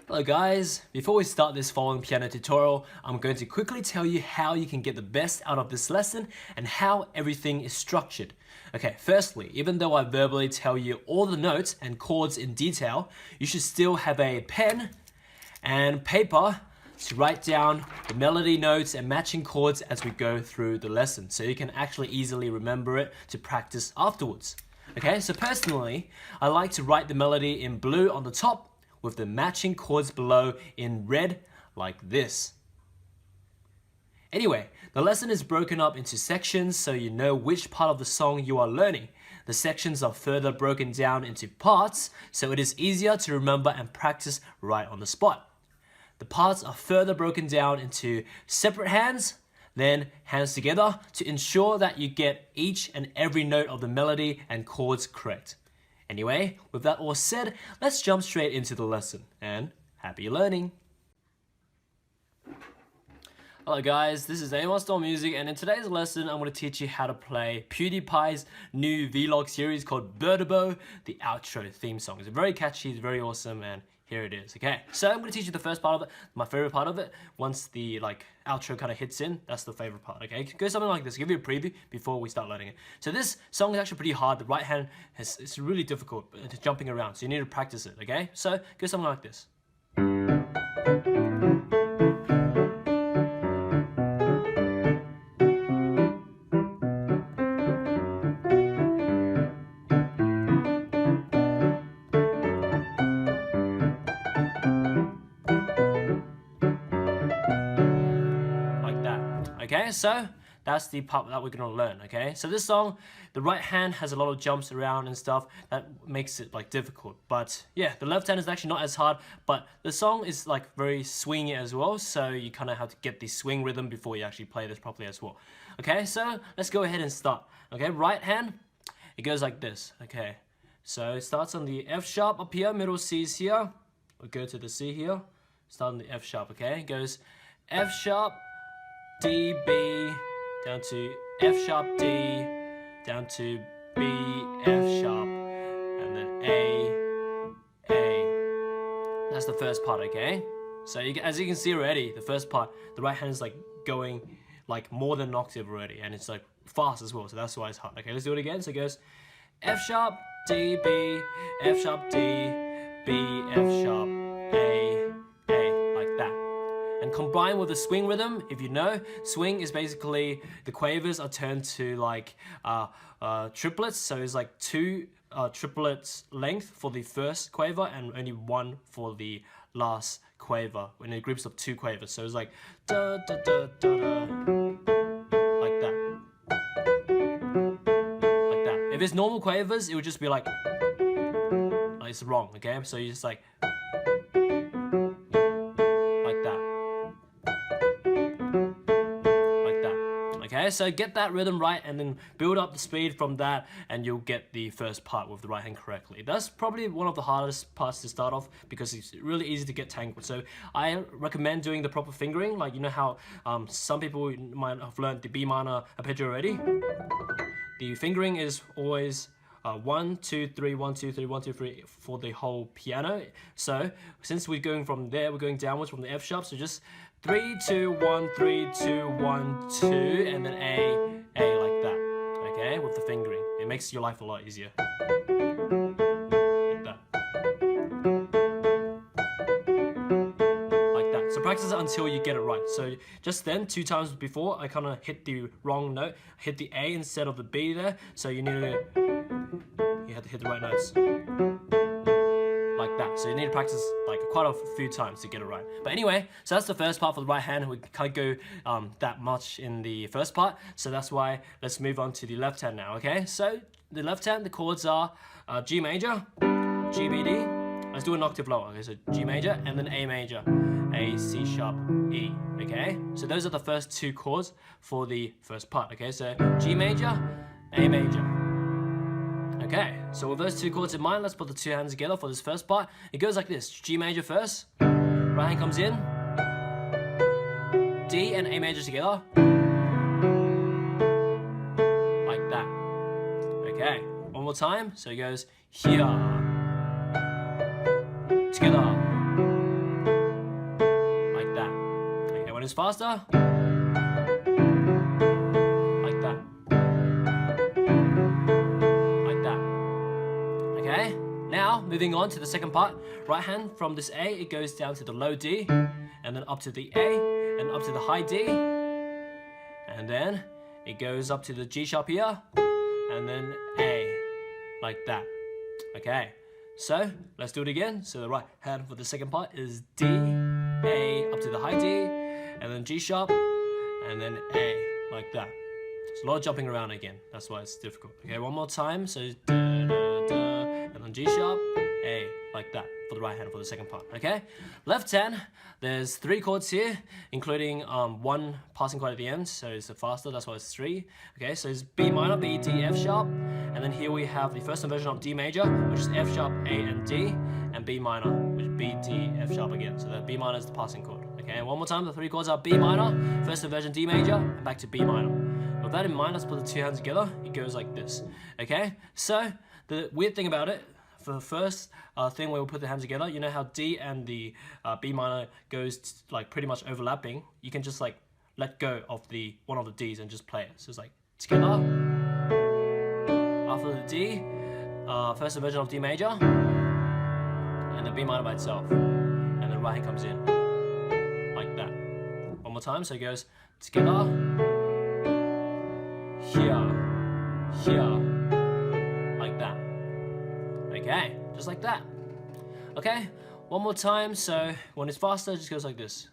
Hello guys, before we start this following piano tutorial, I'm going to quickly tell you how you can get the best out of this lesson and how everything is structured. Okay, firstly, even though I verbally tell you all the notes and chords in detail, you should still have a pen and paper to write down the melody notes and matching chords as we go through the lesson, so you can actually easily remember it to practice afterwards. Okay, so personally, I like to write the melody in blue on the top with the matching chords below in red, like this. Anyway, the lesson is broken up into sections so you know which part of the song you are learning. The sections are further broken down into parts so it is easier to remember and practice right on the spot. The parts are further broken down into separate hands, then hands together to ensure that you get each and every note of the melody and chords correct. Anyway, with that all said, let's jump straight into the lesson, and happy learning! Hello guys, this is Amosdoll Music, and in today's lesson I'm going to teach you how to play PewDiePie's new vlog series called Birdabo, the outro theme song. It's very catchy, it's very awesome, and here it is. Okay, so I'm going to teach you the first part of it, my favorite part of it. Once the outro kind of hits in, that's the favorite part. Okay, go something like this. I'll give you a preview before we start learning it. So this song is actually pretty hard. The right hand it's really difficult. It's jumping around, so you need to practice it. Okay, so go something like this. Okay, so that's the part that we're going to learn, okay? So this song, the right hand has a lot of jumps around and stuff that makes it difficult. But yeah, the left hand is actually not as hard, but the song is very swingy as well, so you kind of have to get the swing rhythm before you actually play this properly as well. Okay, so let's go ahead and start. Okay, right hand, it goes like this, okay? So it starts on the F sharp up here, middle C is here. We'll go to the C here, start on the F sharp, okay? It goes F sharp, D, B, down to F sharp, D, down to B, F sharp, and then A. That's the first part, okay? So as you can see already, the first part, the right hand is going more than an octave already, and it's fast as well, so that's why it's hard. Okay, let's do it again. So it goes F sharp, D, B, F sharp, D, B, F sharp, A, like that. And combined with the swing rhythm, if you know, swing is basically the quavers are turned to triplets. So it's two triplets length for the first quaver and only one for the last quaver when it groups of two quavers. So it's da da da da da, like that, like that. If it's normal quavers, it would just be it's wrong. Okay, so you just like okay, so get that rhythm right and then build up the speed from that and you'll get the first part with the right hand correctly. That's probably one of the hardest parts to start off because it's really easy to get tangled. So I recommend doing the proper fingering, you know how some people might have learned the B minor arpeggio already. The fingering is always 1, 2, 3, 1, 2, 3, 1, 2, 3 for the whole piano. So since we're going from there, we're going downwards from the F sharp, so just 3, 2, 1, 3, 2, 1, 2, and then A like that, okay, with the fingering. It makes your life a lot easier. Like that. Like that. So practice it until you get it right. So just then, 2 times before, I kind of hit the wrong note, hit the A instead of the B there, so you have to hit the right notes. Like that. So you need to practice quite a few times to get it right. But anyway, so that's the first part for the right hand. We can't go that much in the first part, so that's why let's move on to the left hand now, okay? So the left hand, the chords are G major, G, B, D. Let's do an octave lower, okay? So G major and then A major, A, C sharp, E, okay? So those are the first 2 chords for the first part, okay? So G major, A major. Okay, so with those 2 chords in mind, let's put the 2 hands together for this first part. It goes like this, G major first, right hand comes in, D and A major together, like that. Okay, one more time, so it goes here, together, it's faster, like that. Like that. Okay? Now, moving on to the second part. Right hand from this A, it goes down to the low D, and then up to the A, and up to the high D, and then it goes up to the G sharp here, and then A, like that. Okay, so let's do it again. So the right hand for the second part is D, A, up to the high D, and then G sharp, and then A, like that. It's a lot of jumping around again, that's why it's difficult. Okay, one more time, so da, da, da, and then G sharp, A, like that, for the right hand for the second part, okay? Left hand, there's 3 chords here, including one passing chord at the end, so it's faster, that's why it's 3. Okay, so it's B minor, B, D, F sharp, and then here we have the first inversion of D major, which is F sharp, A, and D, and B minor, which is B, D, F sharp again, so the B minor is the passing chord. Okay, and one more time, the 3 chords are B minor, first inversion D major, and back to B minor. With that in mind, let's put the 2 hands together, it goes like this. Okay, so the weird thing about it, for the first thing where we put the hands together, you know how D and the B minor goes like pretty much overlapping. You can just like let go of the one of the D's and just play it. So it's like together. After the D, first inversion of D major, and then B minor by itself, and then right hand comes in like that. One more time. So it goes together, here, here. Okay, just like that. Okay, one more time. So when it's faster, it just goes like this.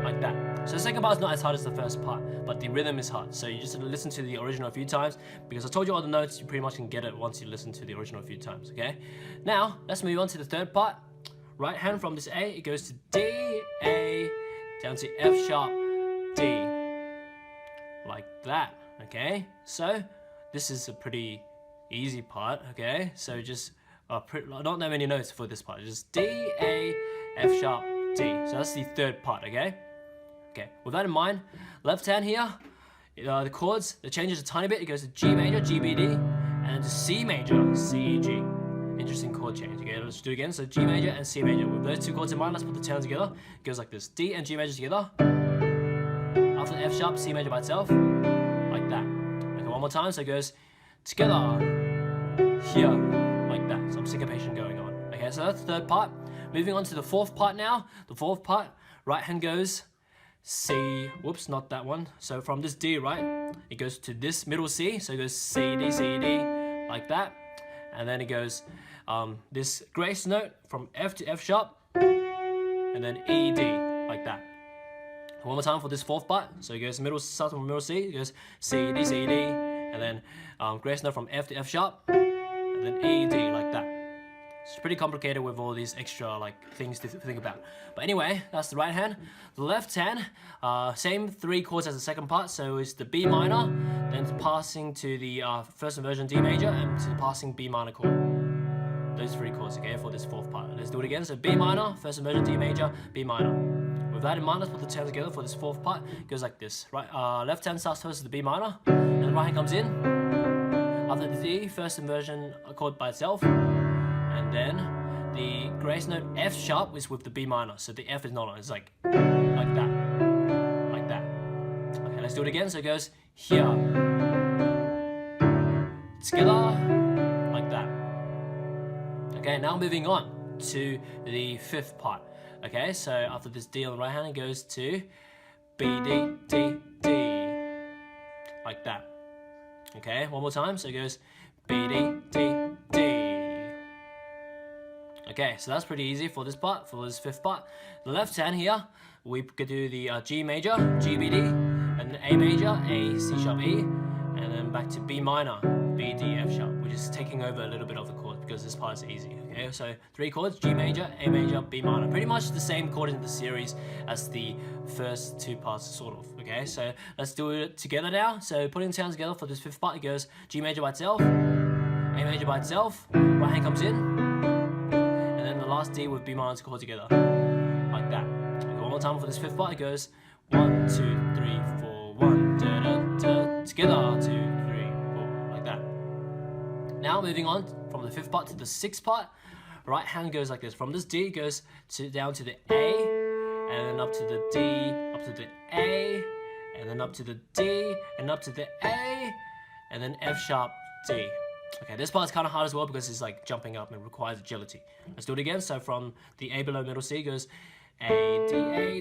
Like that. So the second part is not as hard as the first part, but the rhythm is hard. So you just listen to the original a few times, because I told you all the notes, you pretty much can get it once you listen to the original a few times, okay? Now, let's move on to the third part. Right hand from this A, it goes to D, A, down to F sharp, D. Like that, okay? So this is a pretty easy part, okay? So just not that many notes for this part. Just D, A, F sharp, D. So that's the third part, okay? Okay, with that in mind, left hand here, the chords, it changes a tiny bit. It goes to G major, G, B, D, and then to C major, C, G. Interesting chord change, okay? Let's do it again. So G major and C major. With those 2 chords in mind, let's put the 2 hands together. It goes like this. D and G major together. After the F sharp, C major by itself. Like that. Okay, one more time. So it goes together, here, like that. Some syncopation going on. Okay, so that's the third part. Moving on to the fourth part now. The fourth part, right hand goes C, whoops, not that one. So from this D, right, it goes to this middle C. So it goes C, D, like that. And then it goes this grace note from F to F sharp, and then E, D, like that. One more time for this fourth part. So it goes middle, starts from middle C, it goes C, D, and then grace note from F to F sharp, and then E, D, like that. It's pretty complicated with all these extra like things to think about. But anyway, that's the right hand. The left hand, same 3 chords as the second part. So it's the B minor, then passing to the first inversion D major, and to the passing B minor chord. Those 3 chords, okay, for this fourth part. Let's do it again. So B minor, first inversion D major, B minor. With that in mind, let's put the 2 hands together for this fourth part. It goes like this. Right, left hand starts first with the B minor, and the right hand comes in. After the D, first inversion chord by itself, and then the grace note F sharp is with the B minor, so the F is not on. It's like that, like that. Okay, let's do it again. So it goes here, together, like that. Okay, now moving on to the fifth part. Okay, so after this D on the right hand, it goes to B, D, D, D, like that. Okay, one more time. So it goes B, D, D, D. Okay, so that's pretty easy for this part, for this fifth part. The left hand here, we could do the G major, G, B, D, and then A major, A, C sharp, E, and then back to B minor, B, D, F sharp, which is taking over a little bit of the chord because this part is easy. Okay, so 3 chords, G major, A major, B minor. Pretty much the same chord in the series as the first 2 parts, sort of. Okay, so let's do it together now. So putting the sounds together for this fifth part, it goes G major by itself, A major by itself, right hand comes in, and then the last D with B minor chord together, like that. Okay, one more time for this fifth part, it goes 1, 2, 3, 4, 1, da, da, da, together, 2, 3, 4, like that. Now moving on from the fifth part to the sixth part. right hand goes like this. From this D, it goes down to the A, and then up to the D, up to the A, and then up to the D, and up to the A, and then F sharp, D. Okay, this part's kind of hard as well because it's like jumping up and requires agility. Let's do it again. So from the A below middle C goes A,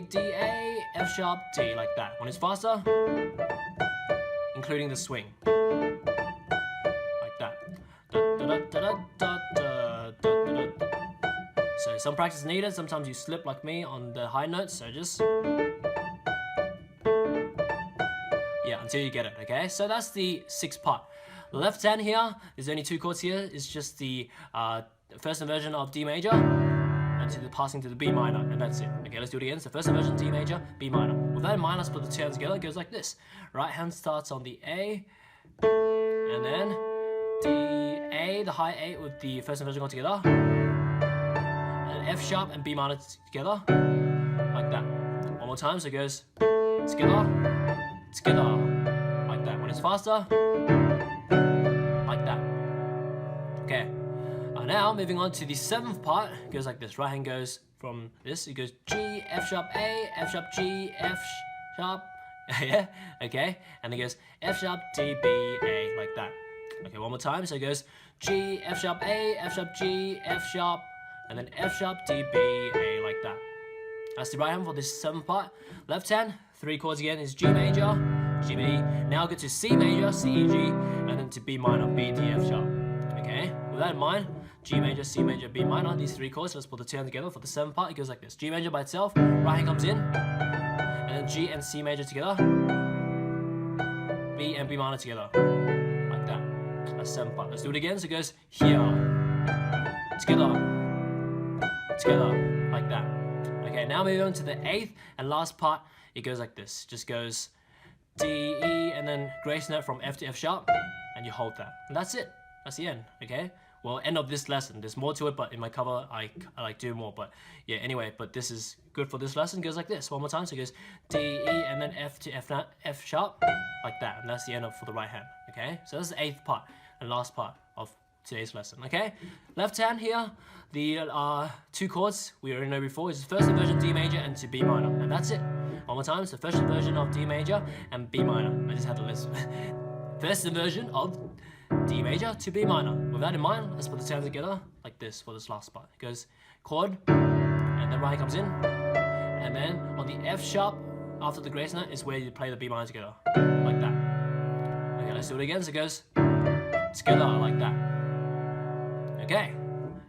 D, A, F sharp, D, like that. When it's faster, including the swing, like that. So some practice needed. Sometimes you slip like me on the high notes, so just until you get it. Okay, so that's the 6th part. The left hand here, there's only 2 chords here. It's just the first inversion of D major and to the passing to the B minor, and that's it. Okay, let's do it again. So first inversion, D major, B minor. With that in mind, let's put the 2 hands together. It goes like this. Right hand starts on the A, and then D, A, the high A with the first inversion go together, and F sharp and B minor together, like that. One more time, so it goes together, together, like that. When it's faster, like that. Okay. Now moving on to the 7th part, it goes like this. Right hand goes from this. It goes G, F sharp A, F sharp G, F sharp. Yeah. Okay. And it goes F sharp D B A, like that. Okay. One more time. So it goes G, F sharp A, F sharp G, F sharp, and then F sharp D B A, like that. That's the right hand for this 7th part. Left hand, 3 chords again is G major, G B. Now go to C major, C E G, and then to B minor, B D F sharp. Okay, with that in mind, G major, C major, B minor, these 3 chords. Let's put the 2 hands together for the 7th part. It goes like this: G major by itself, right hand comes in, and then G and C major together, B and B minor together, like that. That's 7th part. Let's do it again. So it goes here, together, together, like that. Okay, now moving on to the 8th and last part. It goes like this. Just goes D, E, and then grace note from F to F sharp, and you hold that. And that's it. That's the end, okay? Well, end of this lesson. There's more to it, but in my cover, I like do more. But yeah, anyway, but this is good for this lesson. It goes like this. One more time. So it goes D, E, and then F to F sharp, like that. And that's the end of for the right hand, okay? So that's the 8th part and last part of today's lesson, okay? Left hand here, the 2 chords we already know before is the first inversion D major and to B minor, and that's it. One more time. So first inversion of D major and B minor. I just had to list. First inversion of D major to B minor. With that in mind, let's put the 2 hands together like this for this last part. It goes chord, and then right hand comes in, and then on the F sharp after the grace note is where you play the B minor together, like that. Okay, let's do it again. So it goes together like that. Okay,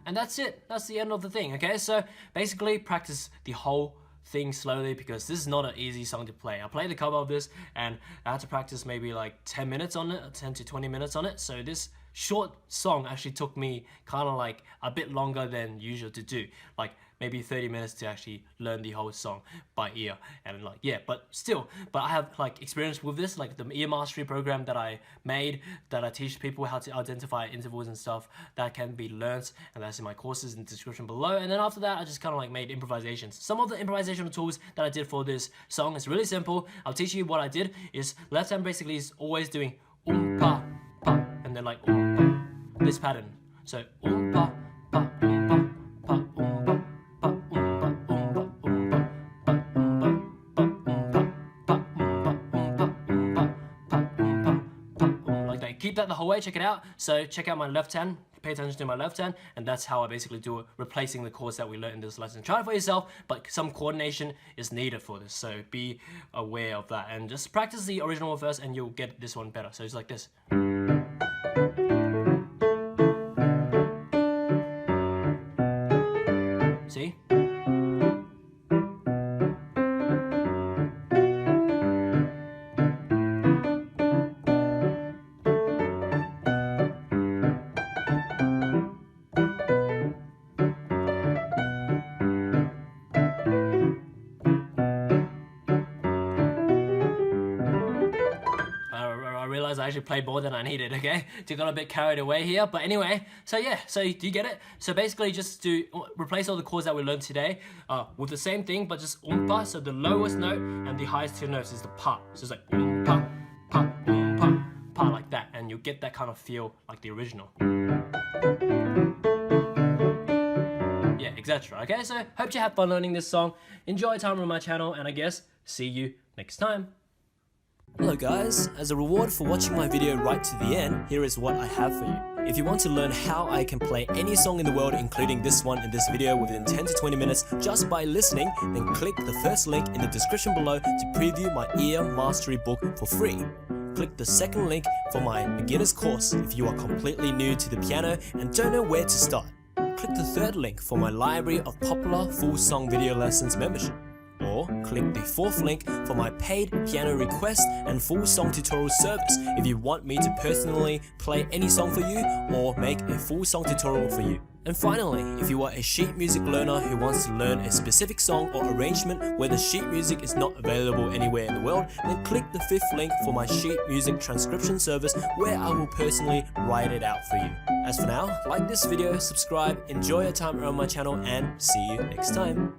and that's it. That's the end of the thing. Okay, so basically practice the whole thing slowly because this is not an easy song to play. I played the cover of this and I had to practice maybe like 10 minutes on it, 10 to 20 minutes on it. So this short song actually took me kind of like a bit longer than usual to do. Like maybe 30 minutes to actually learn the whole song by ear. And like, yeah, but still, I have like experience with this, like the ear mastery program that I made, that I teach people how to identify intervals and stuff that can be learned, and that's in my courses in the description below. And then after that, I just kind of like made improvisations. Some of the improvisational tools that I did for this song is really simple. I'll teach you what I did is left hand basically is always doing pa, pa, and then like pa, this pattern. So pa, pa, pa, pa, pa. Keep that the whole way, check it out. So check out my left hand, pay attention to my left hand, and that's how I basically do it, replacing the chords that we learned in this lesson. Try it for yourself, but some coordination is needed for this, so be aware of that. And just practice the original one first and you'll get this one better. So it's like this. See? I actually played more than I needed, okay? So got a bit carried away here, but anyway, so yeah, so do you get it? So basically just to replace all the chords that we learned today with the same thing, but just pa, so the lowest note and the highest 2 notes is the pa. So it's like pa, pa, pa, pa, like that, and you'll get that kind of feel like the original. etc. Okay, so hope you have fun learning this song. Enjoy time on my channel, and I guess see you next time. Hello guys, as a reward for watching my video right to the end, here is what I have for you. If you want to learn how I can play any song in the world, including this one in this video within 10 to 20 minutes just by listening, then click the first link in the description below to preview my ear mastery book for free. Click the second link for my beginner's course if you are completely new to the piano and don't know where to start. Click the third link for my library of popular full song video lessons membership. Or click the fourth link for my paid piano request and full song tutorial service if you want me to personally play any song for you or make a full song tutorial for you. And finally, if you are a sheet music learner who wants to learn a specific song or arrangement where the sheet music is not available anywhere in the world, then click the fifth link for my sheet music transcription service where I will personally write it out for you. As for now, like this video, subscribe, enjoy your time around my channel, and see you next time.